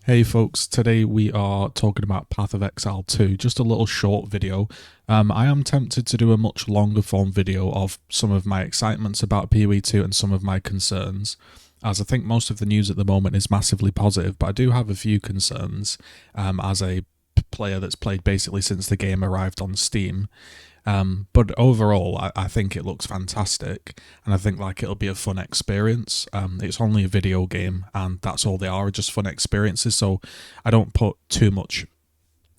Hey folks, today we are talking about Path of Exile 2, just a little short video. I am tempted to do a much longer form video of some of my excitements about PoE 2 and some of my concerns, as I think most of the news at the moment is massively positive, but I do have a few concerns as a player that's played basically since the game arrived on Steam. But overall, I think it looks fantastic, and I think like it'll be a fun experience. It's only a video game, and that's all they are, just fun experiences. So I don't put too much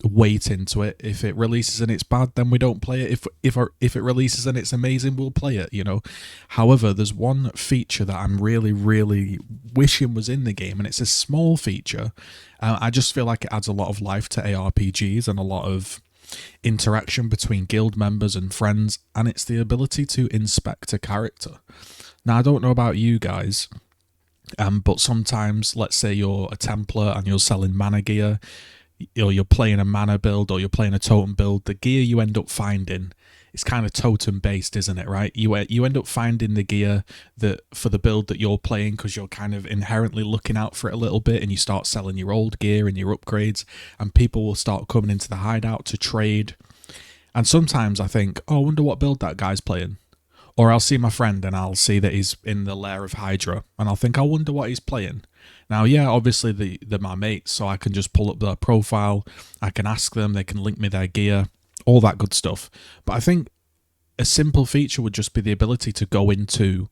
weight into it. If it releases and it's bad, then we don't play it. If it releases and it's amazing, we'll play it. However, there's one feature that I'm really wishing was in the game, and it's a small feature. I just feel like it adds a lot of life to ARPGs and a lot of interaction between guild members and friends, and it's the ability to inspect a character. Now, I don't know about you guys, but sometimes, let's say you're a Templar and you're selling mana gear, or you're playing a mana build, or you're playing a totem build, the gear you end up finding is kind of totem based, isn't it, right? You end up finding the gear that for the build that you're playing because you're kind of inherently looking out for it a little bit, and you start selling your old gear and your upgrades, and people will start coming into the hideout to trade. And sometimes I think, oh, I wonder what build that guy's playing. Or I'll see my friend and I'll see that he's in the lair of Hydra, and I'll think, I wonder what he's playing. Now, yeah, obviously they're my mates, so I can just pull up their profile, I can ask them, they can link me their gear, all that good stuff. But I think a simple feature would just be the ability to go into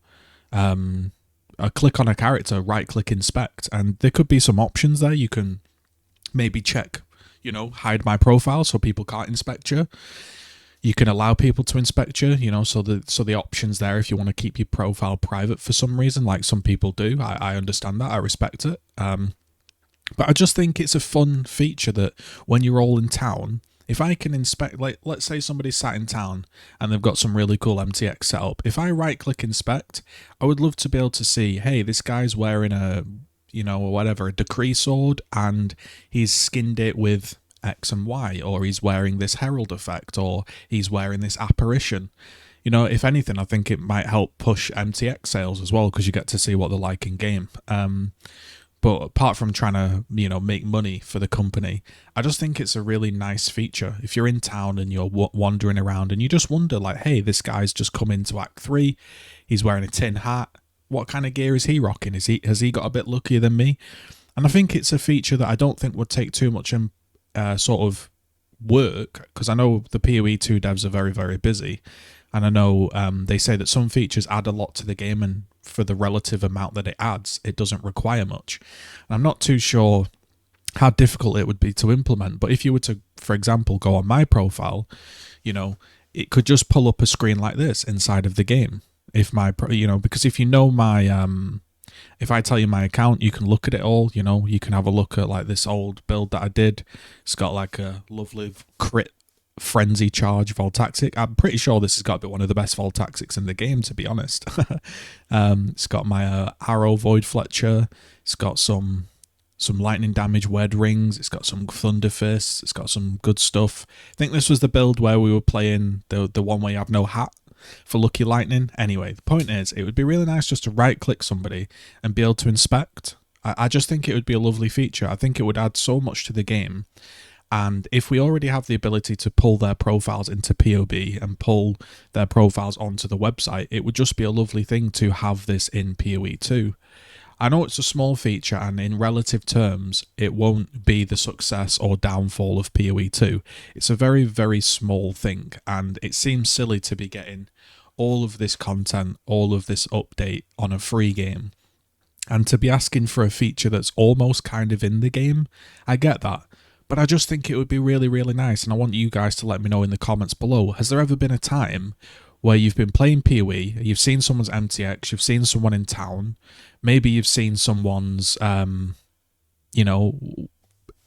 click on a character, right click inspect, and there could be some options there. You can maybe check, hide my profile so people can't inspect you. You can allow people to inspect you, so the options there if you want to keep your profile private for some reason, like some people do. I understand that, I respect it. But I just think it's a fun feature that when you're all in town, if I can inspect, like, let's say somebody's sat in town and they've got some really cool MTX setup. If I right click inspect, I would love to be able to see, hey, this guy's wearing a decree sword, and he's skinned it with X and Y, or he's wearing this herald effect, or he's wearing this apparition. If anything, I think it might help push MTX sales as well, because you get to see what they're like in game. But apart from trying to, make money for the company, I just think it's a really nice feature. If you're in town and you're wandering around and you just wonder, like, hey, this guy's just come into Act 3, he's wearing a tin hat, what kind of gear is he rocking? Has he got a bit luckier than me? And I think it's a feature that I don't think would take too much sort of work, because I know the PoE 2 devs are very busy, and I know they say that some features add a lot to the game, and for the relative amount that it adds, it doesn't require much. And I'm not too sure how difficult it would be to implement, but if you were to, for example, go on my profile, it could just pull up a screen like this inside of the game. Because if you know my if I tell you my account, you can look at it all. You can have a look at like this old build that I did. It's got like a lovely crit frenzy charge Voltaxic. I'm pretty sure this has got to be one of the best Voltaxics in the game, to be honest. It's got my arrow void Fletcher. It's got some lightning damage wed rings. It's got some thunder fists. It's got some good stuff. I think this was the build where we were playing the one where you have no hat for lucky lightning. Anyway, the point is, it would be really nice just to right click somebody and be able to inspect. I just think it would be a lovely feature. I think it would add so much to the game. And if we already have the ability to pull their profiles into POB and pull their profiles onto the website, it would just be a lovely thing to have this in PoE 2. I know it's a small feature, and in relative terms, it won't be the success or downfall of PoE 2. It's a very small thing, and it seems silly to be getting all of this content, all of this update on a free game, and to be asking for a feature that's almost kind of in the game. I get that. But I just think it would be really nice, and I want you guys to let me know in the comments below. Has there ever been a time where you've been playing PoE, you've seen someone's MTX, you've seen someone in town, maybe you've seen someone's,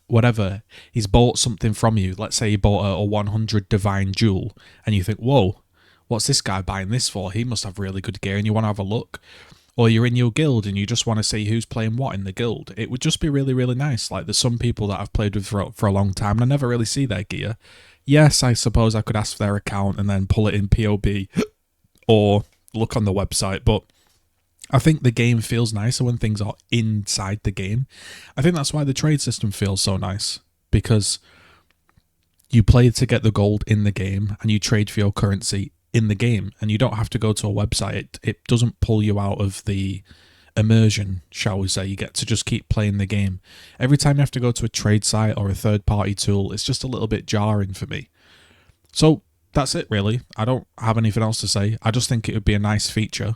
whatever, he's bought something from you. Let's say he bought a 100 Divine Jewel, and you think, whoa, what's this guy buying this for? He must have really good gear, and you want to have a look. Or you're in your guild and you just want to see who's playing what in the guild. It would just be really nice. Like, there's some people that I've played with for a long time and I never really see their gear. Yes, I suppose I could ask for their account and then pull it in POB or look on the website, but I think the game feels nicer when things are inside the game. I think that's why the trade system feels so nice, because you play to get the gold in the game and you trade for your currency in the game, and you don't have to go to a website. It doesn't pull you out of the immersion, shall we say. You get to just keep playing the game. Every time you have to go to a trade site or a third-party tool, it's just a little bit jarring for me. So that's it, really. I don't have anything else to say. I just think it would be a nice feature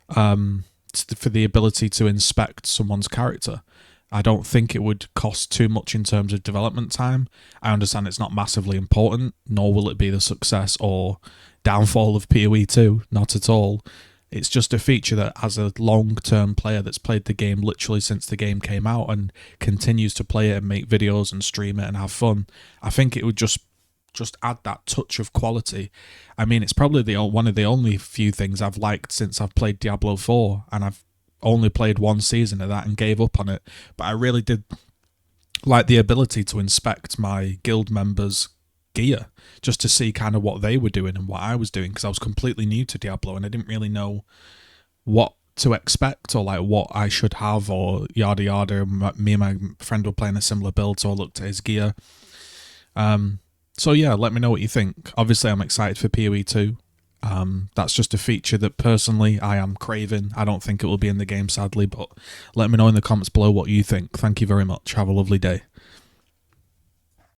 for the ability to inspect someone's character. I don't think it would cost too much in terms of development time. I understand it's not massively important, nor will it be the success or downfall of PoE 2, not at all. It's just a feature that, as a long-term player that's played the game literally since the game came out and continues to play it and make videos and stream it and have fun, I think it would just add that touch of quality. I mean, it's probably one of the only few things I've liked since I've played Diablo 4, and I've only played one season of that and gave up on it. But I really did like the ability to inspect my guild members' gear, just to see kind of what they were doing and what I was doing, because I was completely new to Diablo and I didn't really know what to expect or like what I should have or yada yada. Me and my friend were playing a similar build, so I looked at his gear. So yeah, let me know what you think. Obviously, I'm excited for PoE 2. That's just a feature that personally I am craving. I don't think it will be in the game, sadly, but let me know in the comments below what you think. Thank you very much. Have a lovely day.